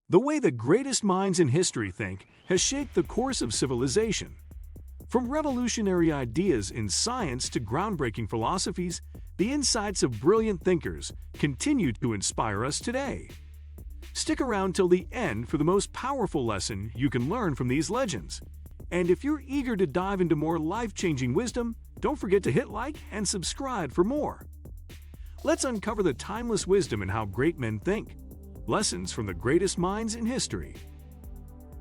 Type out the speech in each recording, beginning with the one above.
The way the greatest minds in history think has shaped the course of civilization. From revolutionary ideas in science to groundbreaking philosophies, the insights of brilliant thinkers continue to inspire us today. Stick around till the end for the most powerful lesson you can learn from these legends. And if you're eager to dive into more life-changing wisdom, don't forget to hit like and subscribe for more. Let's uncover the timeless wisdom in how great men think. Lessons from the greatest minds in history.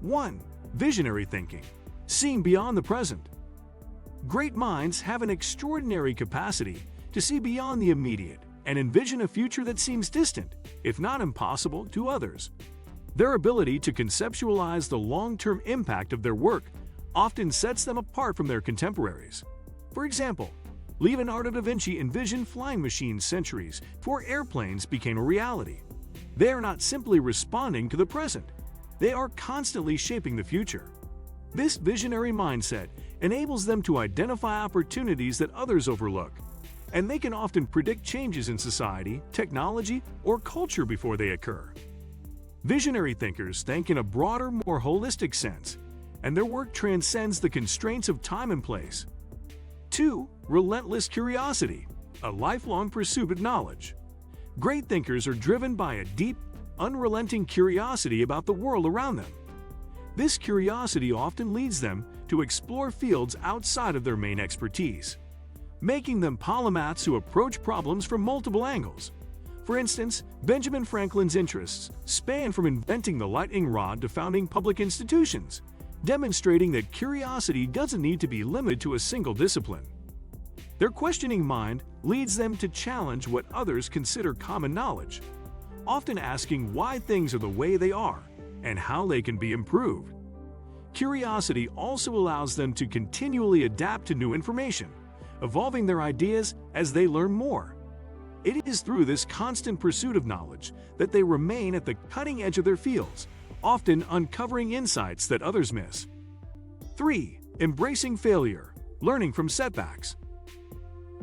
1. Visionary thinking. Seeing beyond the present. Great minds have an extraordinary capacity to see beyond the immediate and envision a future that seems distant, if not impossible, to others. Their ability to conceptualize the long-term impact of their work often sets them apart from their contemporaries. For example, Leonardo da Vinci envisioned flying machines centuries before airplanes became a reality. They are not simply responding to the present, they are constantly shaping the future. This visionary mindset enables them to identify opportunities that others overlook, and they can often predict changes in society, technology, or culture before they occur. Visionary thinkers think in a broader, more holistic sense, and their work transcends the constraints of time and place. 2. Relentless curiosity, a lifelong pursuit of knowledge. Great thinkers are driven by a deep, unrelenting curiosity about the world around them. This curiosity often leads them to explore fields outside of their main expertise, making them polymaths who approach problems from multiple angles. For instance, Benjamin Franklin's interests span from inventing the lightning rod to founding public institutions, demonstrating that curiosity doesn't need to be limited to a single discipline. Their questioning mind leads them to challenge what others consider common knowledge, often asking why things are the way they are and how they can be improved. Curiosity also allows them to continually adapt to new information, evolving their ideas as they learn more. It is through this constant pursuit of knowledge that they remain at the cutting edge of their fields, often uncovering insights that others miss. 3. Embracing failure, learning from setbacks.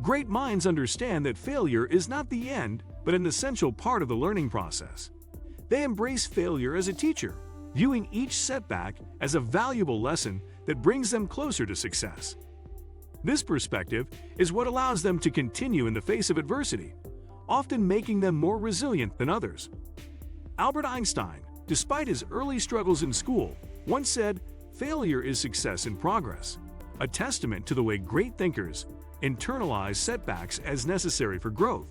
Great minds understand that failure is not the end, but an essential part of the learning process. They embrace failure as a teacher, viewing each setback as a valuable lesson that brings them closer to success. This perspective is what allows them to continue in the face of adversity, often making them more resilient than others. Albert Einstein, despite his early struggles in school, once said, "Failure is success in progress," a testament to the way great thinkers internalize setbacks as necessary for growth.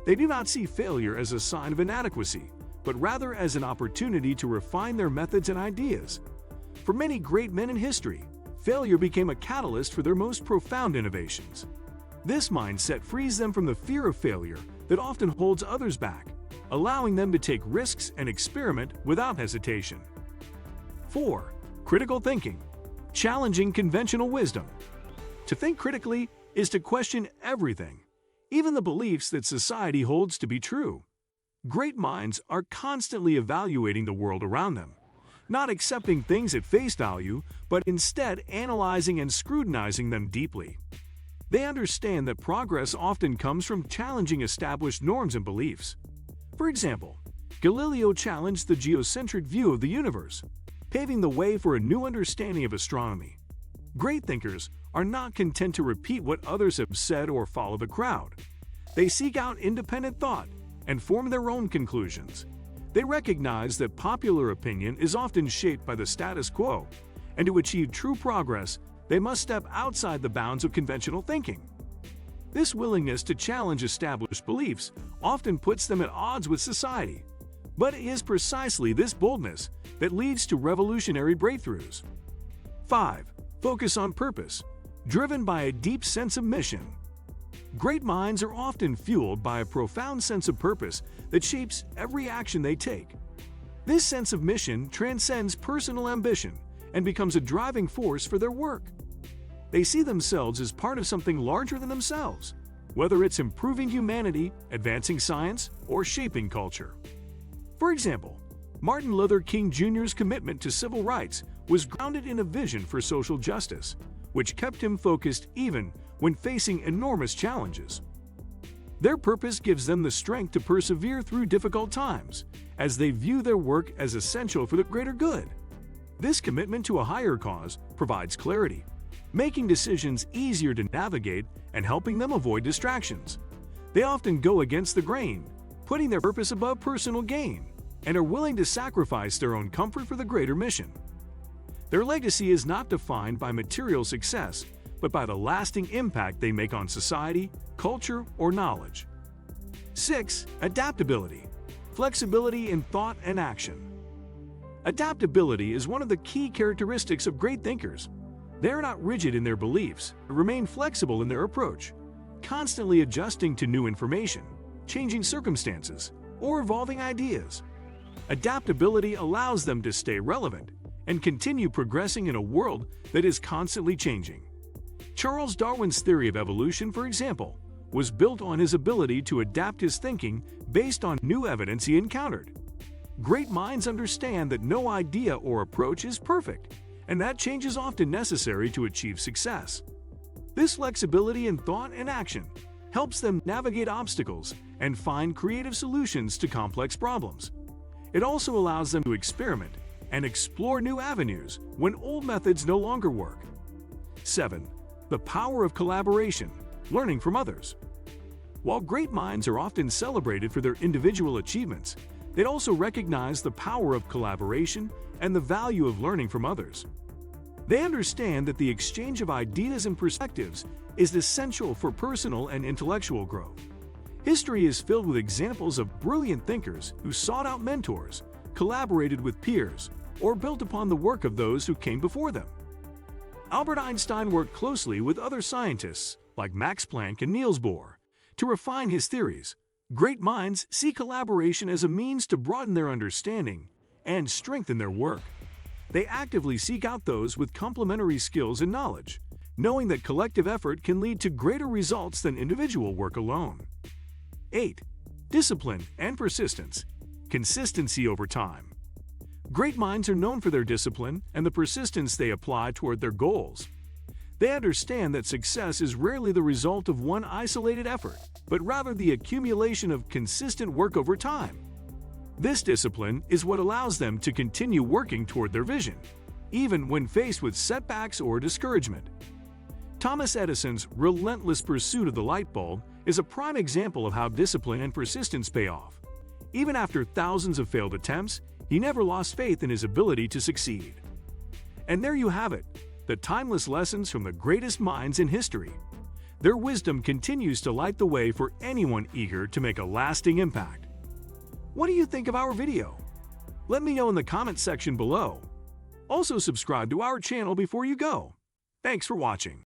They do not see failure as a sign of inadequacy, but rather as an opportunity to refine their methods and ideas. For many great men in history, failure became a catalyst for their most profound innovations. This mindset frees them from the fear of failure that often holds others back, allowing them to take risks and experiment without hesitation. 4. Critical thinking, challenging conventional wisdom. To think critically is to question everything, even the beliefs that society holds to be true. Great minds are constantly evaluating the world around them, not accepting things at face value, but instead analyzing and scrutinizing them deeply. They understand that progress often comes from challenging established norms and beliefs. For example, Galileo challenged the geocentric view of the universe, paving the way for a new understanding of astronomy. Great thinkers are not content to repeat what others have said or follow the crowd. They seek out independent thought and form their own conclusions. They recognize that popular opinion is often shaped by the status quo, and to achieve true progress, they must step outside the bounds of conventional thinking. This willingness to challenge established beliefs often puts them at odds with society, but it is precisely this boldness that leads to revolutionary breakthroughs. 5. Focus on purpose, driven by a deep sense of mission. Great minds are often fueled by a profound sense of purpose that shapes every action they take. This sense of mission transcends personal ambition and becomes a driving force for their work. They see themselves as part of something larger than themselves, whether it's improving humanity, advancing science, or shaping culture. For example, Martin Luther King Jr.'s commitment to civil rights was grounded in a vision for social justice, which kept him focused even when facing enormous challenges. Their purpose gives them the strength to persevere through difficult times, as they view their work as essential for the greater good. This commitment to a higher cause provides clarity, making decisions easier to navigate and helping them avoid distractions. They often go against the grain, putting their purpose above personal gain, and are willing to sacrifice their own comfort for the greater mission. Their legacy is not defined by material success, but by the lasting impact they make on society, culture, or knowledge. 6. Adaptability. Flexibility in thought and action. Adaptability is one of the key characteristics of great thinkers. They are not rigid in their beliefs, but remain flexible in their approach, constantly adjusting to new information, changing circumstances, or evolving ideas. Adaptability allows them to stay relevant and continue progressing in a world that is constantly changing. Charles Darwin's theory of evolution, for example, was built on his ability to adapt his thinking based on new evidence he encountered. Great minds understand that no idea or approach is perfect, and that change is often necessary to achieve success. This flexibility in thought and action helps them navigate obstacles and find creative solutions to complex problems. It also allows them to experiment and explore new avenues when old methods no longer work. 7. The power of collaboration, learning from others. While great minds are often celebrated for their individual achievements, they also recognize the power of collaboration and the value of learning from others. They understand that the exchange of ideas and perspectives is essential for personal and intellectual growth. History is filled with examples of brilliant thinkers who sought out mentors, collaborated with peers, or built upon the work of those who came before them. Albert Einstein worked closely with other scientists like Max Planck and Niels Bohr to refine his theories. Great minds see collaboration as a means to broaden their understanding and strengthen their work. They actively seek out those with complementary skills and knowledge, knowing that collective effort can lead to greater results than individual work alone. 8. Discipline and persistence, consistency over time. Great minds are known for their discipline and the persistence they apply toward their goals. They understand that success is rarely the result of one isolated effort, but rather the accumulation of consistent work over time. This discipline is what allows them to continue working toward their vision, even when faced with setbacks or discouragement. Thomas Edison's relentless pursuit of the light bulb is a prime example of how discipline and persistence pay off. Even after thousands of failed attempts, he never lost faith in his ability to succeed. And there you have it, the timeless lessons from the greatest minds in history. Their wisdom continues to light the way for anyone eager to make a lasting impact. What do you think of our video? Let me know in the comment section below. Also subscribe to our channel before you go. Thanks for watching.